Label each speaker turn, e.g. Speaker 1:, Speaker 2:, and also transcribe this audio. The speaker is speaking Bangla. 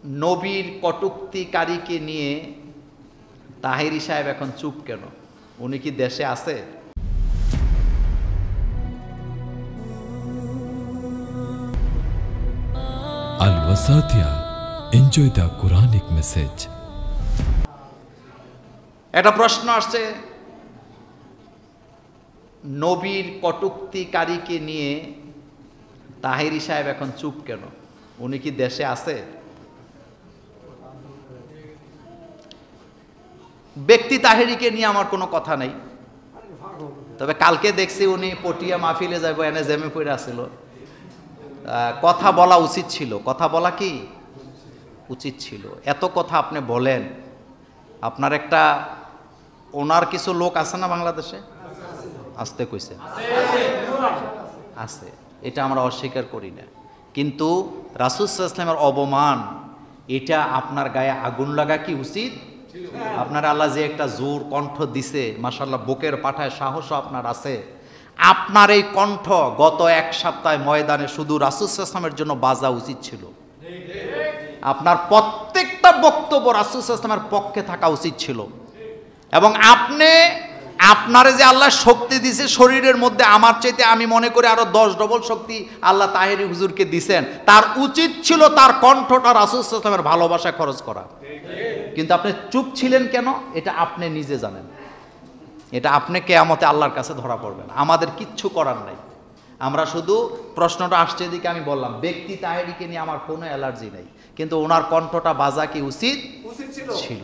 Speaker 1: নবীর কটূক্তিকারীকে নিয়ে তাহেরি সাহেব এখন চুপ কেন? উনি কি দেশে আছে?
Speaker 2: Al Wasatia, enjoy the Quranic message.
Speaker 1: একটা প্রশ্ন আসছে, নবীর কটূক্তিকারীকে নিয়ে তাহেরি সাহেব এখন চুপ কেন? উনি কি দেশে আছে? ব্যক্তি তাহেরিকে নিয়ে আমার কোনো কথা নাই, তবে কালকে দেখছি উনি পটিয়া মাহফিলে যাইব এনে জেমে পড়ে আসছিল। কথা বলা উচিত ছিল, কথা বলা কি উচিত ছিল। এত কথা আপনি বলেন, আপনার একটা ওনার কিছু লোক আছে না বাংলাদেশে? আসতে কইছে আছে, এটা আমরা অস্বীকার করি না, কিন্তু রাসূল সাল্লাল্লাহু আলাইহি ওয়াসাল্লামের অপমান, এটা আপনার গায়ে আগুন লাগা কি উচিত? আপনার আল্লাহ যে একটা জোর কণ্ঠ দিছে, মাশাআল্লাহ, বুকের পাঠায় সাহসও আপনার আছে। আপনার এই কণ্ঠ গত এক সপ্তাহে ময়দানে শুধু রাসূল সাল্লাল্লাহু আলাইহি ওয়াসাল্লামের জন্য বাজা উচিত ছিল। আপনার প্রত্যেকটা বক্তব্য রাসূল সাল্লাল্লাহু আলাইহি ওয়াসাল্লামের পক্ষে থাকা উচিত ছিল। এবং আপনারে যে আল্লাহ শক্তি দিছে শরীরের মধ্যে, আমার চাইতে আমি মনে করি আরো 10 ডবল শক্তি আল্লাহ তাহেরি হুজুরকে দিছেন। তার উচিত ছিল তার কণ্ঠটা রাসূল সাল্লাল্লাহু আলাইহি ওয়াসাল্লামের ভালোবাসায় খরচ করা। কিন্তু আপনি চুপ ছিলেন কেন? এটা আপনি নিজে জানেন। এটা আপনি কিয়ামতে আল্লাহর কাছে ধরা পড়বেন। আমাদের কিচ্ছু করার নাই। আমরা শুধু প্রশ্নটা আসছে এদিকে, আমি বললাম ব্যক্তি তাহেরিকে নিয়ে আমার কোনো অ্যালার্জি নাই, কিন্তু ওনার কণ্ঠটা বাজা কি উচিত ছিল।